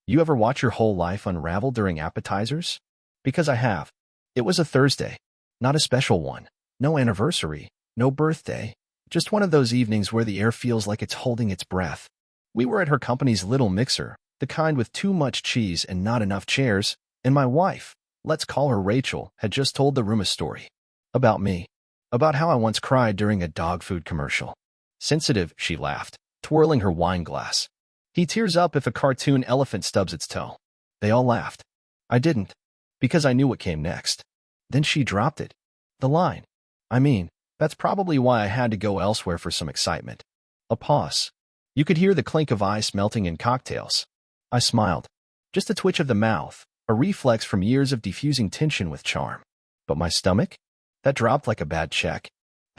You ever watch your whole life unravel during appetizers? Because I have. It was a Thursday. Not a special one. No anniversary. No birthday. Just one of those evenings where the air feels like it's holding its breath. We were at her company's little mixer, the kind with too much cheese and not enough chairs, and my wife, let's call her Rachel, had just told the room a story. About me. About how I once cried during a dog food commercial. Sensitive, she laughed, twirling her wine glass. He tears up if a cartoon elephant stubs its toe. They all laughed. I didn't, because I knew what came next. Then she dropped it. The line. I mean, that's probably why I had to go elsewhere for some excitement. A pause. You could hear the clink of ice melting in cocktails. I smiled. Just a twitch of the mouth, a reflex from years of diffusing tension with charm. But my stomach? That dropped like a bad check.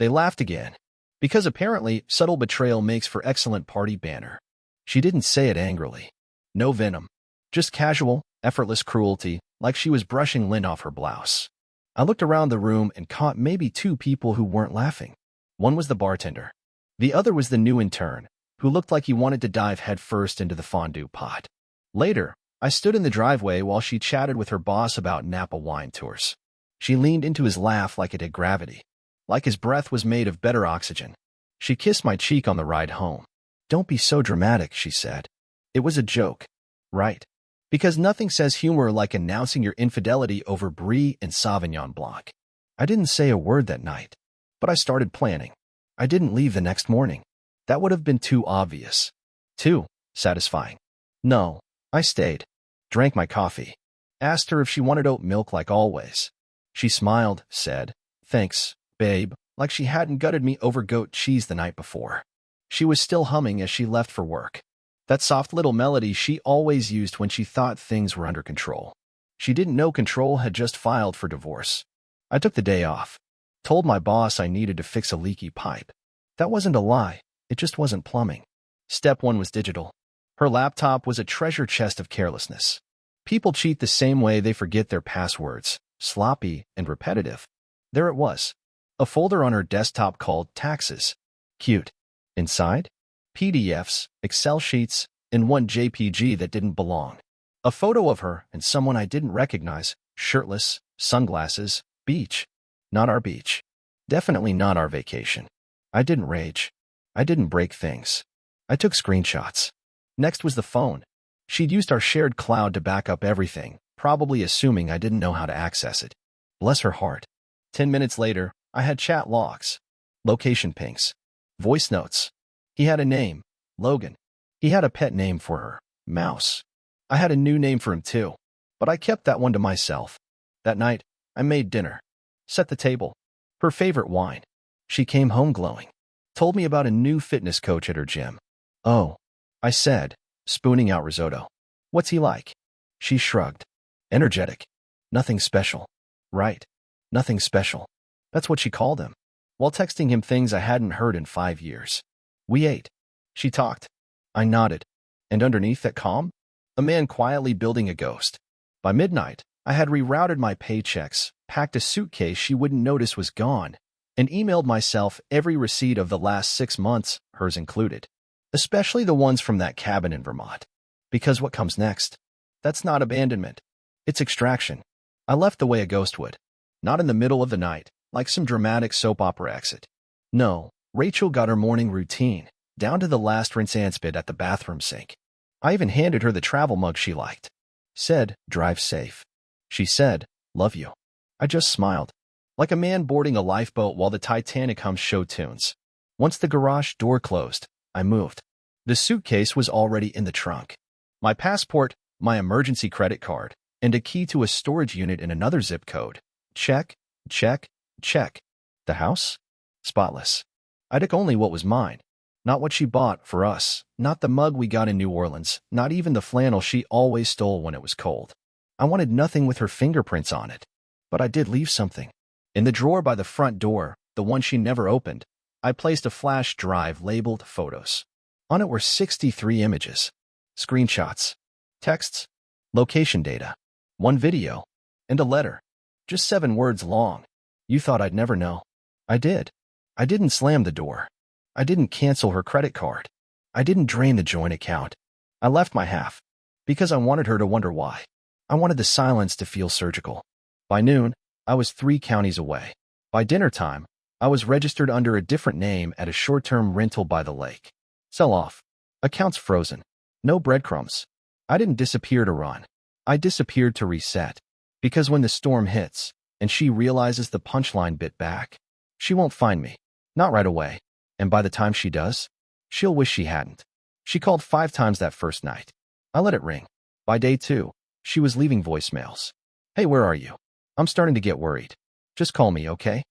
They laughed again. Because apparently, subtle betrayal makes for excellent party banter. She didn't say it angrily. No venom. Just casual, effortless cruelty, like she was brushing lint off her blouse. I looked around the room and caught maybe two people who weren't laughing. One was the bartender. The other was the new intern, who looked like he wanted to dive headfirst into the fondue pot. Later, I stood in the driveway while she chatted with her boss about Napa wine tours. She leaned into his laugh like it had gravity, like his breath was made of better oxygen. She kissed my cheek on the ride home. Don't be so dramatic, she said. It was a joke, right? Because nothing says humor like announcing your infidelity over Brie and Sauvignon Blanc. I didn't say a word that night, but I started planning. I didn't leave the next morning. That would have been too obvious. Too satisfying. No, I stayed. Drank my coffee. Asked her if she wanted oat milk like always. She smiled, said, "Thanks, babe," like she hadn't gutted me over goat cheese the night before. She was still humming as she left for work. That soft little melody she always used when she thought things were under control. She didn't know Control had just filed for divorce. I took the day off. Told my boss I needed to fix a leaky pipe. That wasn't a lie. It just wasn't plumbing. Step one was digital. Her laptop was a treasure chest of carelessness. People cheat the same way they forget their passwords, sloppy and repetitive. There it was. A folder on her desktop called Taxes. Cute. Inside? PDFs, Excel sheets, and one JPG that didn't belong. A photo of her and someone I didn't recognize, shirtless, sunglasses, beach. Not our beach. Definitely not our vacation. I didn't rage. I didn't break things. I took screenshots. Next was the phone. She'd used our shared cloud to back up everything, probably assuming I didn't know how to access it. Bless her heart. 10 minutes later, I had chat logs, location pings, voice notes. He had a name, Logan. He had a pet name for her, Mouse. I had a new name for him too, but I kept that one to myself. That night, I made dinner. Set the table. Her favorite wine. She came home glowing. Told me about a new fitness coach at her gym. Oh, I said, spooning out risotto. What's he like? She shrugged. Energetic. Nothing special. Right. Nothing special. That's what she called him. While texting him things I hadn't heard in 5 years. We ate. She talked. I nodded. And underneath that calm? A man quietly building a ghost. By midnight, I had rerouted my paychecks, packed a suitcase she wouldn't notice was gone, and emailed myself every receipt of the last 6 months, hers included. Especially the ones from that cabin in Vermont. Because what comes next? That's not abandonment. It's extraction. I left the way a ghost would. Not in the middle of the night, like some dramatic soap opera exit. No, Rachel got her morning routine, down to the last rinse and spit at the bathroom sink. I even handed her the travel mug she liked. Said, "Drive safe." She said, "Love you." I just smiled. Like a man boarding a lifeboat while the Titanic hums show tunes. Once the garage door closed, I moved. The suitcase was already in the trunk. My passport, my emergency credit card, and a key to a storage unit in another zip code. Check, check, check. The house? Spotless. I took only what was mine. Not what she bought for us, not the mug we got in New Orleans, not even the flannel she always stole when it was cold. I wanted nothing with her fingerprints on it. But I did leave something. In the drawer by the front door, the one she never opened, I placed a flash drive labeled Photos. On it were 63 images, screenshots, texts, location data, one video, and a letter. Just 7 words long. You thought I'd never know. I did. I didn't slam the door. I didn't cancel her credit card. I didn't drain the joint account. I left my half. Because I wanted her to wonder why. I wanted the silence to feel surgical. By noon, I was 3 counties away. By dinner time, I was registered under a different name at a short-term rental by the lake. Sell off. Accounts frozen. No breadcrumbs. I didn't disappear to run. I disappeared to reset. Because when the storm hits, and she realizes the punchline bit back, she won't find me. Not right away. And by the time she does, she'll wish she hadn't. She called 5 times that first night. I let it ring. By day 2, she was leaving voicemails. Hey, where are you? I'm starting to get worried. Just call me, okay?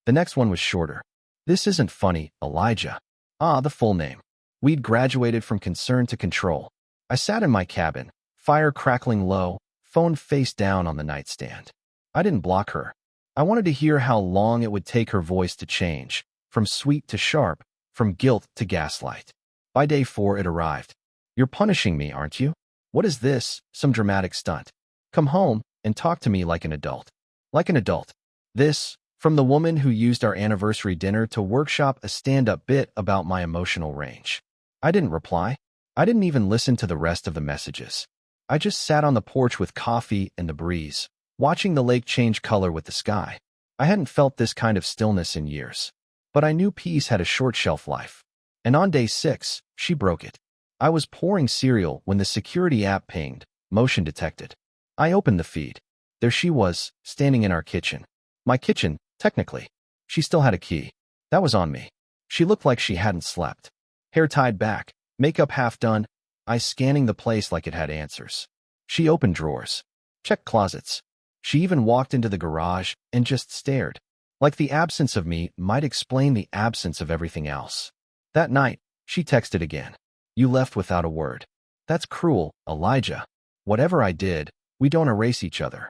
The next one was shorter. This isn't funny, Elijah. The full name. We'd graduated from concern to control. I sat in my cabin, fire crackling low, phone face down on the nightstand. I didn't block her. I wanted to hear how long it would take her voice to change, from sweet to sharp, from guilt to gaslight. By day 4, it arrived. You're punishing me, aren't you? What is this? Some dramatic stunt. Come home and talk to me like an adult. Like an adult. This, from the woman who used our anniversary dinner to workshop a stand-up bit about my emotional range. I didn't reply. I didn't even listen to the rest of the messages. I just sat on the porch with coffee and the breeze, watching the lake change color with the sky. I hadn't felt this kind of stillness in years. But I knew peace had a short shelf life. And on day 6, she broke it. I was pouring cereal when the security app pinged, motion detected. I opened the feed. There she was, standing in our kitchen. My kitchen, technically. She still had a key. That was on me. She looked like she hadn't slept. Hair tied back, makeup half done, eyes scanning the place like it had answers. She opened drawers, checked closets. She even walked into the garage and just stared. Like the absence of me might explain the absence of everything else. That night, she texted again. You left without a word. That's cruel, Elijah. Whatever I did, we don't erase each other.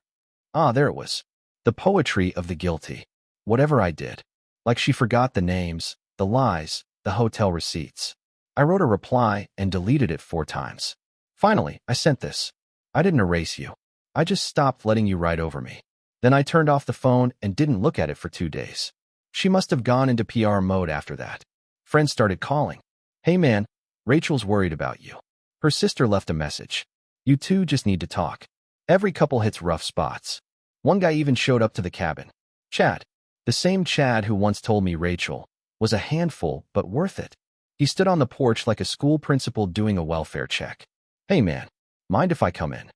There it was. The poetry of the guilty. Whatever I did. Like she forgot the names, the lies, the hotel receipts. I wrote a reply and deleted it 4 times. Finally, I sent this. I didn't erase you. I just stopped letting you write over me. Then I turned off the phone and didn't look at it for 2 days. She must have gone into PR mode after that. Friends started calling. Hey man, Rachel's worried about you. Her sister left a message. You two just need to talk. Every couple hits rough spots. One guy even showed up to the cabin. Chad, the same Chad who once told me Rachel was a handful but worth it. He stood on the porch like a school principal doing a welfare check. Hey man, mind if I come in?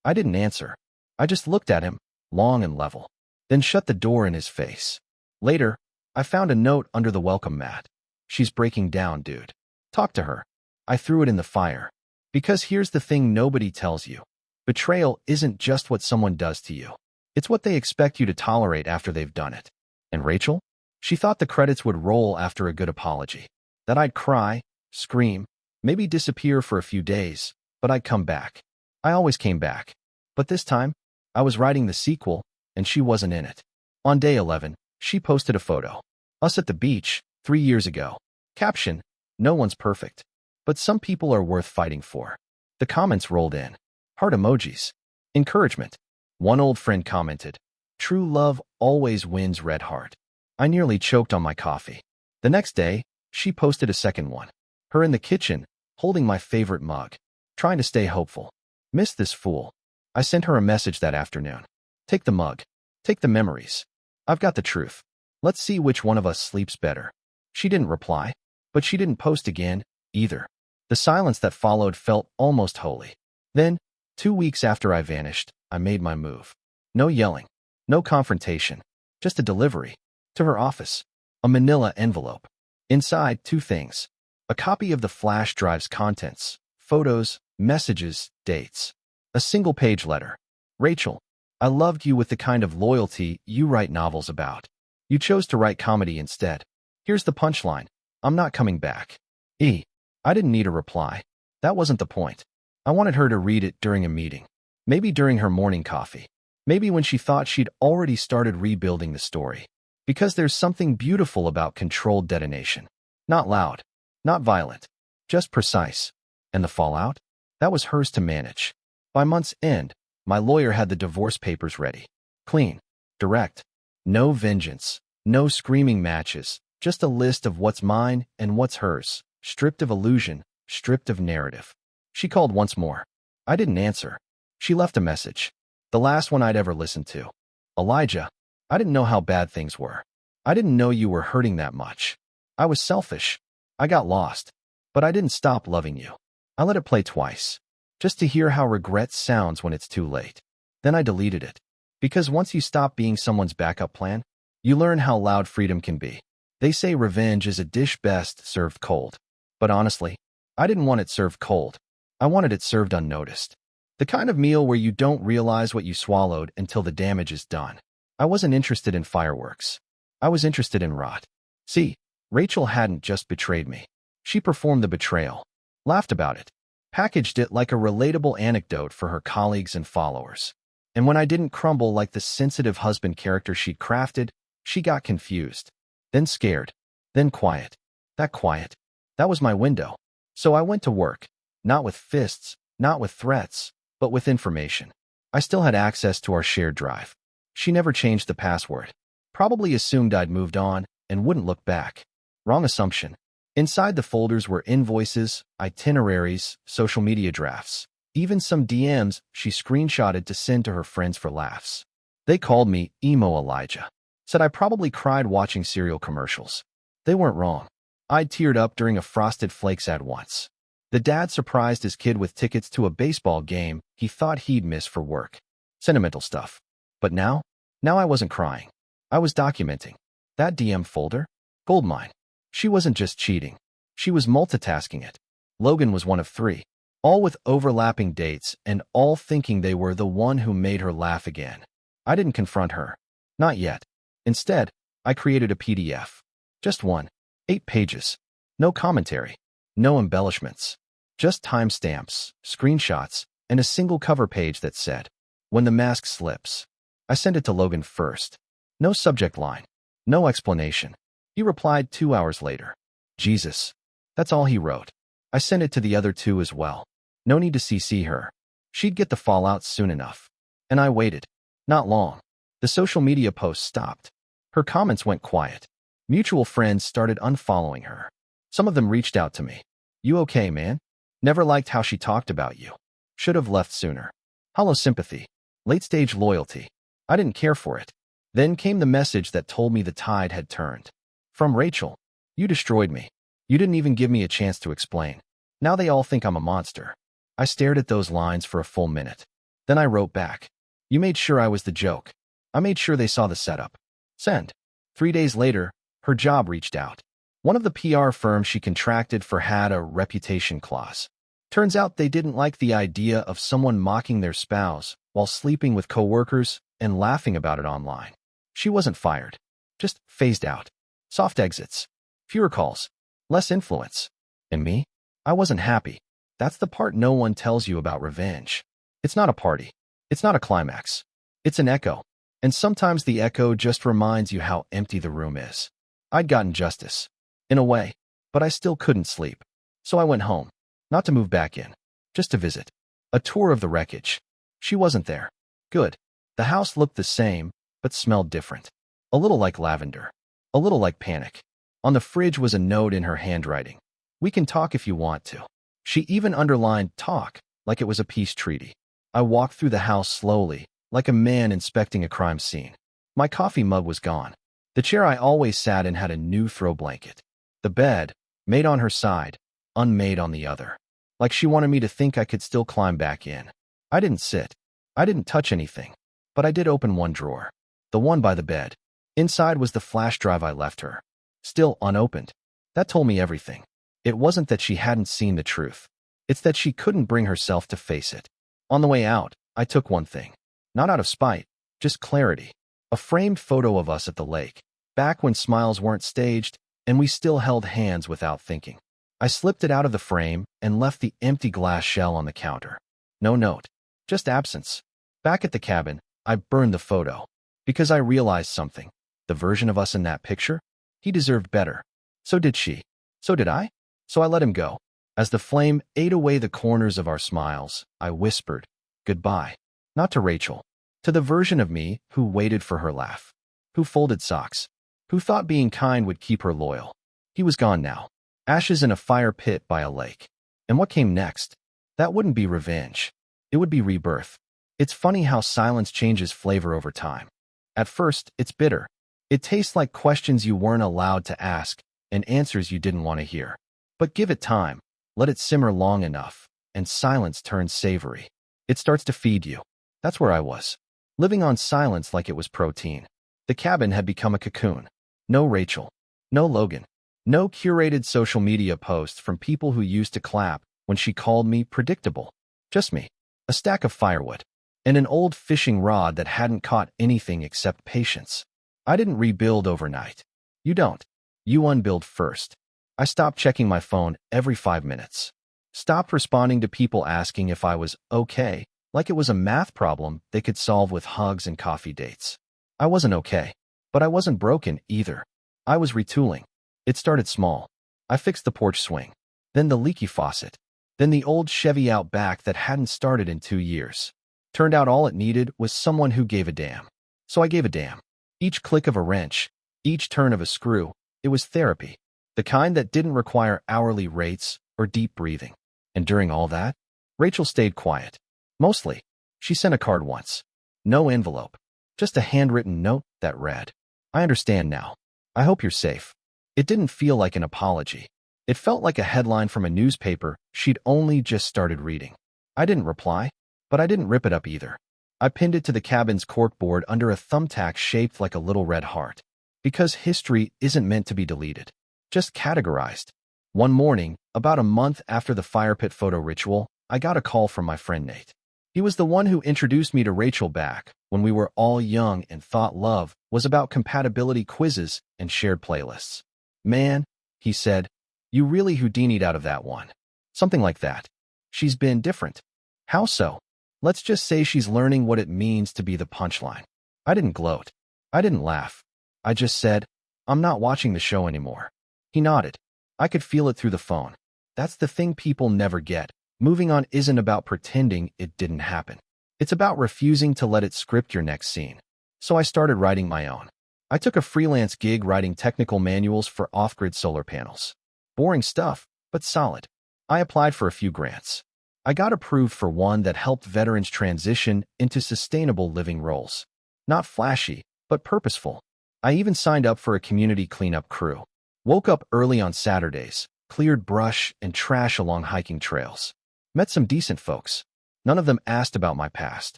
I didn't answer. I just looked at him, long and level, then shut the door in his face. Later, I found a note under the welcome mat. She's breaking down, dude. Talk to her. I threw it in the fire. Because here's the thing nobody tells you. Betrayal isn't just what someone does to you. It's what they expect you to tolerate after they've done it. And Rachel? She thought the credits would roll after a good apology. That I'd cry, scream, maybe disappear for a few days, but I'd come back. I always came back. But this time, I was writing the sequel, and she wasn't in it. On day 11, she posted a photo. Us at the beach, 3 years ago. Caption, no one's perfect. But some people are worth fighting for. The comments rolled in. Heart emojis. Encouragement. One old friend commented, true love always wins, red heart. I nearly choked on my coffee. The next day, she posted a second one. Her in the kitchen, holding my favorite mug. Trying to stay hopeful. Missed this fool. I sent her a message that afternoon. Take the mug. Take the memories. I've got the truth. Let's see which one of us sleeps better. She didn't reply, but she didn't post again, either. The silence that followed felt almost holy. Then, 2 weeks after I vanished, I made my move. No yelling. No confrontation. Just a delivery. To her office. A manila envelope. Inside, 2 things. A copy of the flash drive's contents. Photos, messages, dates. A single-page letter. Rachel, I loved you with the kind of loyalty you write novels about. You chose to write comedy instead. Here's the punchline. I'm not coming back. I didn't need a reply. That wasn't the point. I wanted her to read it during a meeting. Maybe during her morning coffee. Maybe when she thought she'd already started rebuilding the story. Because there's something beautiful about controlled detonation. Not loud. Not violent. Just precise. And the fallout? That was hers to manage. By month's end, my lawyer had the divorce papers ready. Clean. Direct. No vengeance. No screaming matches. Just a list of what's mine and what's hers. Stripped of illusion. Stripped of narrative. She called once more. I didn't answer. She left a message. The last one I'd ever listened to. Elijah, I didn't know how bad things were. I didn't know you were hurting that much. I was selfish. I got lost. But I didn't stop loving you. I let it play twice, just to hear how regret sounds when it's too late. Then I deleted it. Because once you stop being someone's backup plan, you learn how loud freedom can be. They say revenge is a dish best served cold. But honestly, I didn't want it served cold. I wanted it served unnoticed. The kind of meal where you don't realize what you swallowed until the damage is done. I wasn't interested in fireworks. I was interested in rot. See, Rachel hadn't just betrayed me. She performed the betrayal, laughed about it, packaged it like a relatable anecdote for her colleagues and followers. And when I didn't crumble like the sensitive husband character she'd crafted, she got confused, then scared, then quiet. That was my window. So I went to work, not with fists, not with threats, but with information. I still had access to our shared drive. She never changed the password. Probably assumed I'd moved on and wouldn't look back. Wrong assumption. Inside the folders were invoices, itineraries, social media drafts, even some DMs she screenshotted to send to her friends for laughs. They called me Emo Elijah. Said I probably cried watching cereal commercials. They weren't wrong. I'd teared up during a Frosted Flakes ad once. The dad surprised his kid with tickets to a baseball game he thought he'd miss for work. Sentimental stuff. But now I wasn't crying. I was documenting. That DM folder? Goldmine. She wasn't just cheating. She was multitasking it. Logan was one of 3. All with overlapping dates and all thinking they were the one who made her laugh again. I didn't confront her. Not yet. Instead, I created a PDF. Just one. 8 pages. No commentary. No embellishments. Just timestamps, screenshots, and a single cover page that said, "When the mask slips." I sent it to Logan first. No subject line. No explanation. He replied 2 hours later. Jesus. That's all he wrote. I sent it to the other 2 as well. No need to CC her. She'd get the fallout soon enough. And I waited. Not long. The social media posts stopped. Her comments went quiet. Mutual friends started unfollowing her. Some of them reached out to me. "You okay, man? Never liked how she talked about you. Should have left sooner." Hollow sympathy. Late-stage loyalty. I didn't care for it. Then came the message that told me the tide had turned. From Rachel. "You destroyed me. You didn't even give me a chance to explain. Now they all think I'm a monster." I stared at those lines for a full minute. Then I wrote back. "You made sure I was the joke. I made sure they saw the setup." Send. 3 days later, her job reached out. One of the PR firms she contracted for had a reputation clause. Turns out they didn't like the idea of someone mocking their spouse while sleeping with coworkers and laughing about it online. She wasn't fired. Just phased out. Soft exits. Fewer calls. Less influence. And me? I wasn't happy. That's the part no one tells you about revenge. It's not a party. It's not a climax. It's an echo. And sometimes the echo just reminds you how empty the room is. I'd gotten justice. In a way. But I still couldn't sleep. So I went home. Not to move back in. Just to visit. A tour of the wreckage. She wasn't there. Good. The house looked the same, but smelled different. A little like lavender. A little like panic. On the fridge was a note in her handwriting. "We can talk if you want to." She even underlined "talk" like it was a peace treaty. I walked through the house slowly, like a man inspecting a crime scene. My coffee mug was gone. The chair I always sat in had a new throw blanket. The bed, made on her side, unmade on the other. Like she wanted me to think I could still climb back in. I didn't sit. I didn't touch anything. But I did open one drawer. The one by the bed. Inside was the flash drive I left her. Still unopened. That told me everything. It wasn't that she hadn't seen the truth. It's that she couldn't bring herself to face it. On the way out, I took one thing. Not out of spite, just clarity. A framed photo of us at the lake. Back when smiles weren't staged, and we still held hands without thinking. I slipped it out of the frame and left the empty glass shell on the counter. No note. Just absence. Back at the cabin, I burned the photo. Because I realized something. The version of us in that picture? He deserved better. So did she. So did I. So I let him go. As the flame ate away the corners of our smiles, I whispered, "Goodbye." Not to Rachel. To the version of me who waited for her laugh. Who folded socks. Who thought being kind would keep her loyal. He was gone now. Ashes in a fire pit by a lake. And what came next? That wouldn't be revenge. It would be rebirth. It's funny how silence changes flavor over time. At first, it's bitter. It tastes like questions you weren't allowed to ask and answers you didn't want to hear. But give it time, let it simmer long enough, and silence turns savory. It starts to feed you. That's where I was, living on silence like it was protein. The cabin had become a cocoon. No Rachel, no Logan, no curated social media posts from people who used to clap when she called me predictable. Just me, a stack of firewood, and an old fishing rod that hadn't caught anything except patience. I didn't rebuild overnight. You don't. You unbuild first. I stopped checking my phone every 5 minutes. Stopped responding to people asking if I was okay, like it was a math problem they could solve with hugs and coffee dates. I wasn't okay, but I wasn't broken either. I was retooling. It started small. I fixed the porch swing, then the leaky faucet, then the old Chevy out back that hadn't started in 2 years. Turned out all it needed was someone who gave a damn. So I gave a damn. Each click of a wrench, each turn of a screw, it was therapy. The kind that didn't require hourly rates or deep breathing. And during all that, Rachel stayed quiet. Mostly. She sent a card once. No envelope. Just a handwritten note that read, "I understand now. I hope you're safe." It didn't feel like an apology. It felt like a headline from a newspaper she'd only just started reading. I didn't reply, but I didn't rip it up either. I pinned it to the cabin's corkboard under a thumbtack shaped like a little red heart. Because history isn't meant to be deleted, just categorized. One morning, about a month after the fire pit photo ritual, I got a call from my friend Nate. He was the one who introduced me to Rachel back when we were all young and thought love was about compatibility quizzes and shared playlists. "Man," he said, "you really Houdini'd out of that one." Something like that. She's been different. How so? Let's just say she's learning what it means to be the punchline. I didn't gloat. I didn't laugh. I just said, "I'm not watching the show anymore." He nodded. I could feel it through the phone. That's the thing people never get. Moving on isn't about pretending it didn't happen. It's about refusing to let it script your next scene. So I started writing my own. I took a freelance gig writing technical manuals for off-grid solar panels. Boring stuff, but solid. I applied for a few grants. I got approved for one that helped veterans transition into sustainable living roles. Not flashy, but purposeful. I even signed up for a community cleanup crew. Woke up early on Saturdays, cleared brush and trash along hiking trails. Met some decent folks. None of them asked about my past.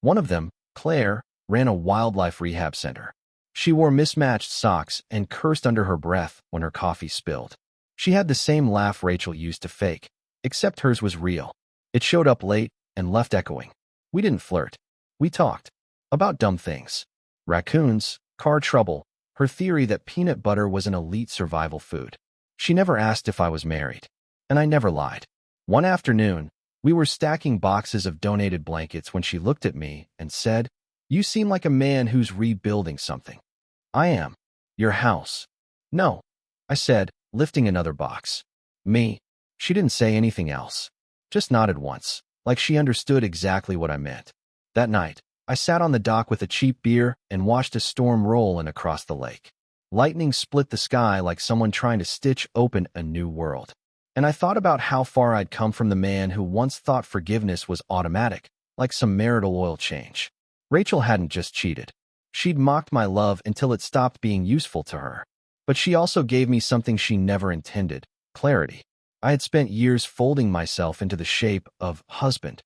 One of them, Claire, ran a wildlife rehab center. She wore mismatched socks and cursed under her breath when her coffee spilled. She had the same laugh Rachel used to fake, except hers was real. It showed up late and left echoing. We didn't flirt. We talked. About dumb things. Raccoons, car trouble, her theory that peanut butter was an elite survival food. She never asked if I was married. And I never lied. One afternoon, we were stacking boxes of donated blankets when she looked at me and said, "You seem like a man who's rebuilding something." "I am. Your house." "No," I said, lifting another box. "Me." She didn't say anything else. Just nodded once, like she understood exactly what I meant. That night, I sat on the dock with a cheap beer and watched a storm roll in across the lake. Lightning split the sky like someone trying to stitch open a new world. And I thought about how far I'd come from the man who once thought forgiveness was automatic, like some marital oil change. Rachel hadn't just cheated. She'd mocked my love until it stopped being useful to her. But she also gave me something she never intended: clarity. I had spent years folding myself into the shape of husband.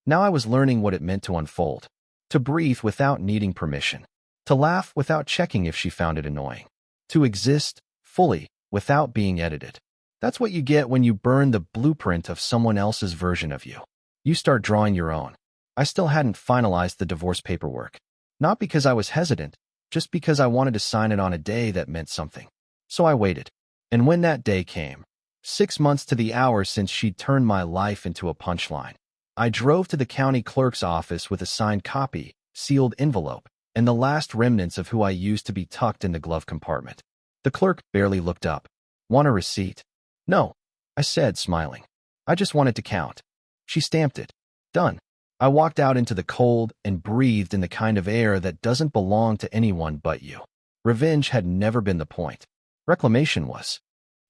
Now I was learning what it meant to unfold. To breathe without needing permission. To laugh without checking if she found it annoying. To exist fully without being edited. That's what you get when you burn the blueprint of someone else's version of you. You start drawing your own. I still hadn't finalized the divorce paperwork. Not because I was hesitant, just because I wanted to sign it on a day that meant something. So I waited. And when that day came, 6 months to the hour since she'd turned my life into a punchline, I drove to the county clerk's office with a signed copy, sealed envelope, and the last remnants of who I used to be tucked in the glove compartment. The clerk barely looked up. "Want a receipt?" "No," I said, smiling. "I just wanted to count." She stamped it. Done. I walked out into the cold and breathed in the kind of air that doesn't belong to anyone but you. Revenge had never been the point. Reclamation was.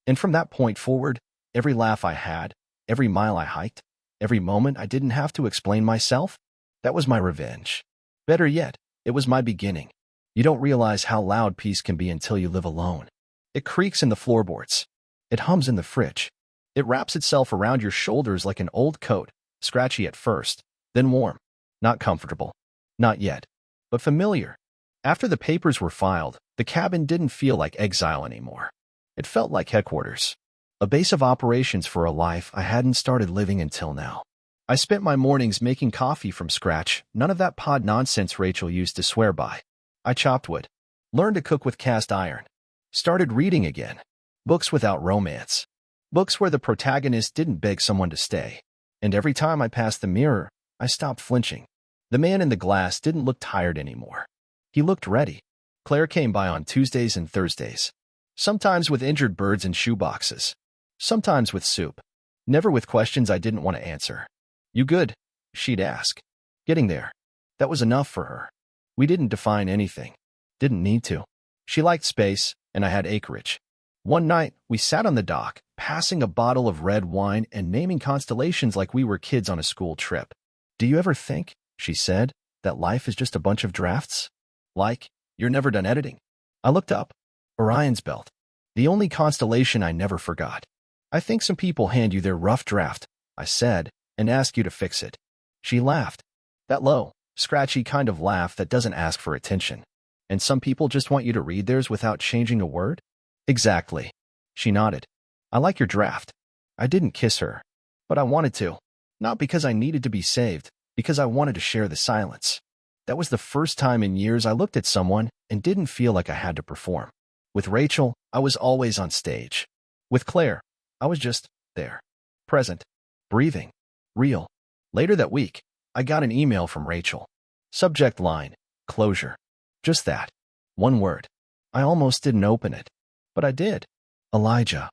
And from that point forward, every laugh I had, every mile I hiked, Every moment I didn't have to explain myself, that was my revenge. Better yet, it was my beginning. You don't realize how loud peace can be until you live alone. It creaks in the floorboards. It hums in the fridge. It wraps itself around your shoulders like an old coat, scratchy at first, then warm. Not comfortable. Not yet. But familiar. After the papers were filed, the cabin didn't feel like exile anymore. It felt like headquarters. A base of operations for a life I hadn't started living until now. I spent my mornings making coffee from scratch, none of that pod nonsense Rachel used to swear by. I chopped wood. Learned to cook with cast iron. Started reading again. Books without romance. Books where the protagonist didn't beg someone to stay. And every time I passed the mirror, I stopped flinching. The man in the glass didn't look tired anymore. He looked ready. Claire came by on Tuesdays and Thursdays. Sometimes with injured birds and shoeboxes. Sometimes with soup. Never with questions I didn't want to answer. "You good?" she'd ask. Getting there. That was enough for her. We didn't define anything. Didn't need to. She liked space, and I had acreage. One night, we sat on the dock, passing a bottle of red wine and naming constellations like we were kids on a school trip. "Do you ever think," she said, "that life is just a bunch of drafts? Like, you're never done editing?" I looked up. Orion's Belt. The only constellation I never forgot. "I think some people hand you their rough draft," I said, "and ask you to fix it." She laughed. That low, scratchy kind of laugh that doesn't ask for attention. "And some people just want you to read theirs without changing a word?" "Exactly." She nodded. "I like your draft." I didn't kiss her. But I wanted to. Not because I needed to be saved, because I wanted to share the silence. That was the first time in years I looked at someone and didn't feel like I had to perform. With Rachel, I was always on stage. With Claire, I was just there. Present. Breathing. Real. Later that week, I got an email from Rachel. Subject line, closure. Just that. One word. I almost didn't open it. But I did. Elijah.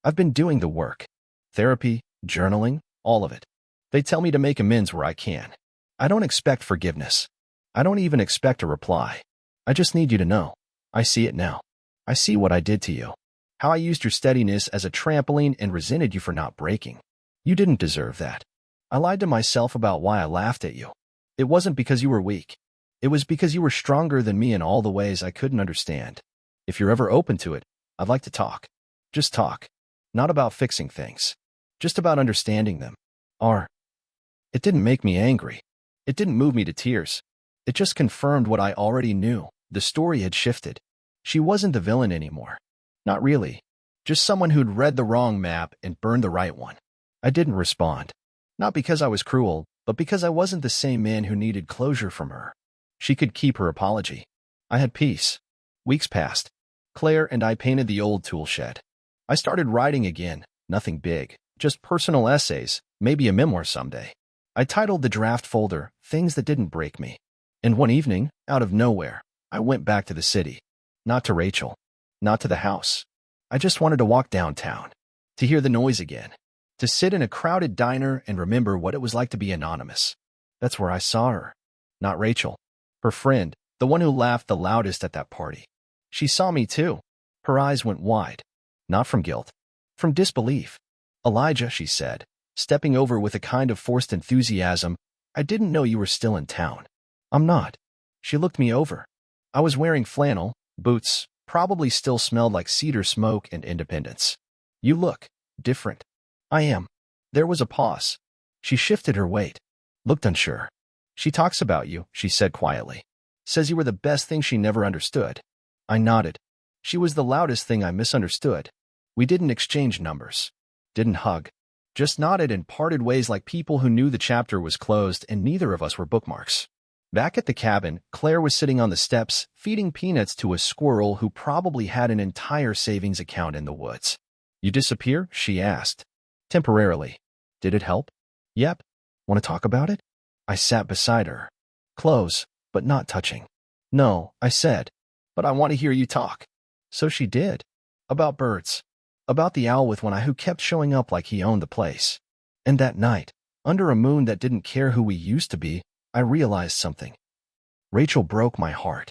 I've been doing the work. Therapy, journaling, all of it. They tell me to make amends where I can. I don't expect forgiveness. I don't even expect a reply. I just need you to know. I see it now. I see what I did to you. How I used your steadiness as a trampoline and resented you for not breaking. You didn't deserve that. I lied to myself about why I laughed at you. It wasn't because you were weak. It was because you were stronger than me in all the ways I couldn't understand. If you're ever open to it, I'd like to talk. Just talk. Not about fixing things. Just about understanding them. It didn't make me angry. It didn't move me to tears. It just confirmed what I already knew. The story had shifted. She wasn't the villain anymore. Not really. Just someone who'd read the wrong map and burned the right one. I didn't respond. Not because I was cruel, but because I wasn't the same man who needed closure from her. She could keep her apology. I had peace. Weeks passed. Claire and I painted the old tool shed. I started writing again, nothing big, just personal essays, maybe a memoir someday. I titled the draft folder, Things That Didn't Break Me. And one evening, out of nowhere, I went back to the city. Not to Rachel. Not to the house. I just wanted to walk downtown. To hear the noise again. To sit in a crowded diner and remember what it was like to be anonymous. That's where I saw her. Not Rachel. Her friend, the one who laughed the loudest at that party. She saw me too. Her eyes went wide. Not from guilt. From disbelief. "Elijah," she said, stepping over with a kind of forced enthusiasm, "I didn't know you were still in town." "I'm not." She looked me over. I was wearing flannel, boots, probably still smelled like cedar smoke and independence. "You look different." "I am." There was a pause. She shifted her weight. Looked unsure. "She talks about you," she said quietly. "Says you were the best thing she never understood." I nodded. She was the loudest thing I misunderstood. We didn't exchange numbers. Didn't hug. Just nodded and parted ways like people who knew the chapter was closed and neither of us were bookmarks. Back at the cabin, Claire was sitting on the steps, feeding peanuts to a squirrel who probably had an entire savings account in the woods. "You disappear?" she asked. "Temporarily." "Did it help?" "Yep." "Want to talk about it?" I sat beside her. Close, but not touching. "No," I said, "but I want to hear you talk." So she did. About birds. About the owl with one eye who kept showing up like he owned the place. And that night, under a moon that didn't care who we used to be, I realized something. Rachel broke my heart.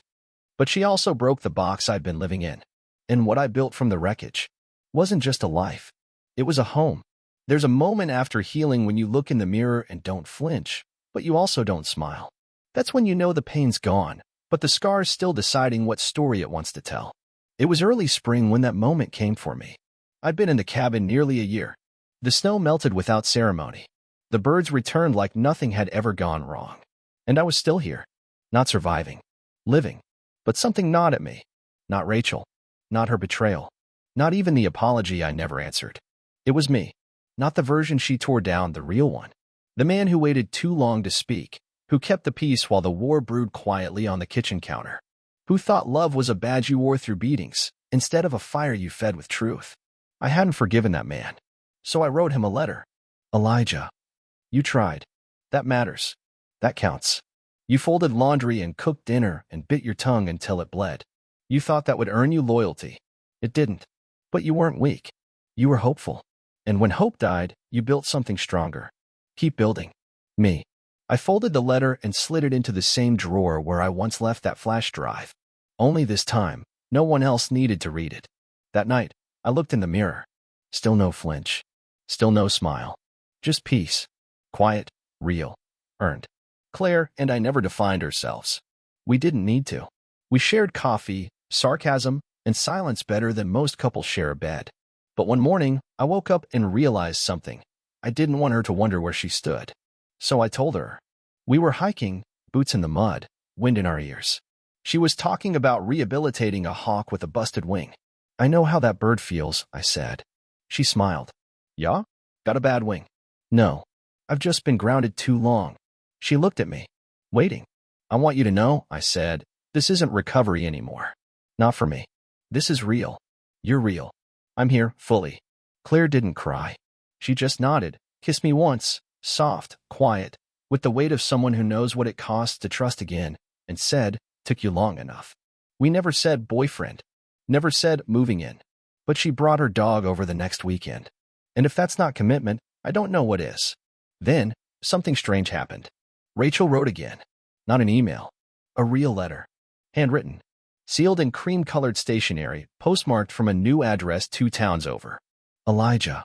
But she also broke the box I'd been living in. And what I built from the wreckage wasn't just a life. It was a home. There's a moment after healing when you look in the mirror and don't flinch, but you also don't smile. That's when you know the pain's gone, but the scar's still deciding what story it wants to tell. It was early spring when that moment came for me. I'd been in the cabin nearly a year. The snow melted without ceremony. The birds returned like nothing had ever gone wrong. And I was still here. Not surviving. Living. But something gnawed at me. Not Rachel. Not her betrayal. Not even the apology I never answered. It was me. Not the version she tore down, the real one. The man who waited too long to speak. Who kept the peace while the war brewed quietly on the kitchen counter. Who thought love was a badge you wore through beatings, instead of a fire you fed with truth. I hadn't forgiven that man. So I wrote him a letter. Elijah. You tried. That matters. That counts. You folded laundry and cooked dinner and bit your tongue until it bled. You thought that would earn you loyalty. It didn't. But you weren't weak. You were hopeful. And when hope died, you built something stronger. Keep building. Me. I folded the letter and slid it into the same drawer where I once left that flash drive. Only this time, no one else needed to read it. That night, I looked in the mirror. Still no flinch. Still no smile. Just peace. Quiet, real, earned. Claire and I never defined ourselves. We didn't need to. We shared coffee, sarcasm, and silence better than most couples share a bed. But one morning, I woke up and realized something. I didn't want her to wonder where she stood. So I told her. We were hiking, boots in the mud, wind in our ears. She was talking about rehabilitating a hawk with a busted wing. I know how that bird feels, I said. She smiled. Yeah? Got a bad wing? No. I've just been grounded too long. She looked at me. Waiting. I want you to know, I said, this isn't recovery anymore. Not for me. This is real. You're real. I'm here, fully. Claire didn't cry. She just nodded, kissed me once, soft, quiet, with the weight of someone who knows what it costs to trust again, and said, took you long enough. We never said boyfriend. Never said moving in. But she brought her dog over the next weekend. And if that's not commitment, I don't know what is. Then, something strange happened. Rachel wrote again. Not an email. A real letter. Handwritten. Sealed in cream-colored stationery, postmarked from a new address 2 towns over. Elijah.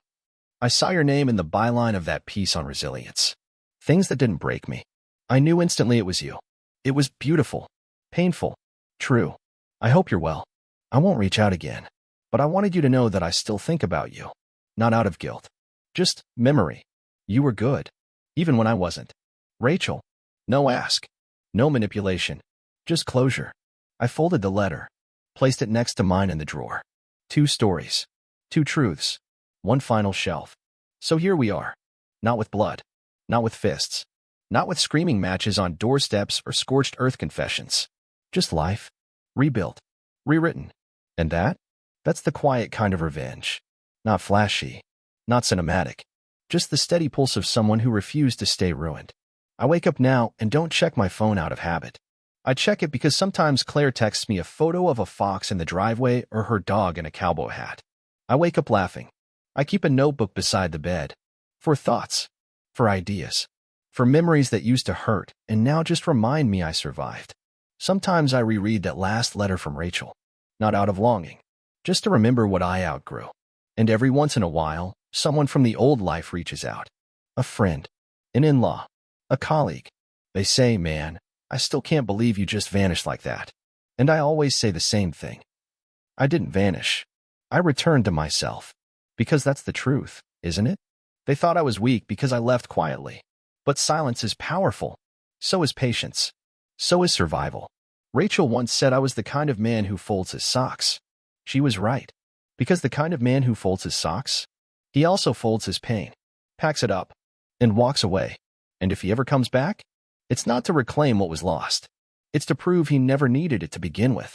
I saw your name in the byline of that piece on resilience. Things that didn't break me. I knew instantly it was you. It was beautiful. Painful. True. I hope you're well. I won't reach out again. But I wanted you to know that I still think about you. Not out of guilt. Just memory. You were good. Even when I wasn't. Rachel. No ask. No manipulation. Just closure. I folded the letter. Placed it next to mine in the drawer. 2 stories. 2 truths. 1 final shelf. So here we are. Not with blood. Not with fists. Not with screaming matches on doorsteps or scorched earth confessions. Just life. Rebuilt. Rewritten. And that's the quiet kind of revenge. Not flashy. Not cinematic. Just the steady pulse of someone who refused to stay ruined. I wake up now and don't check my phone out of habit. I check it because sometimes Claire texts me a photo of a fox in the driveway or her dog in a cowboy hat. I wake up laughing. I keep a notebook beside the bed. For thoughts. For ideas. For memories that used to hurt and now just remind me I survived. Sometimes I reread that last letter from Rachel. Not out of longing. Just to remember what I outgrew. And every once in a while, someone from the old life reaches out. A friend. An in-law. A colleague. They say, man, I still can't believe you just vanished like that. And I always say the same thing. I didn't vanish. I returned to myself. Because that's the truth, isn't it? They thought I was weak because I left quietly. But silence is powerful. So is patience. So is survival. Rachel once said I was the kind of man who folds his socks. She was right. Because the kind of man who folds his socks, he also folds his pain, packs it up, and walks away. And if he ever comes back, it's not to reclaim what was lost. It's to prove he never needed it to begin with.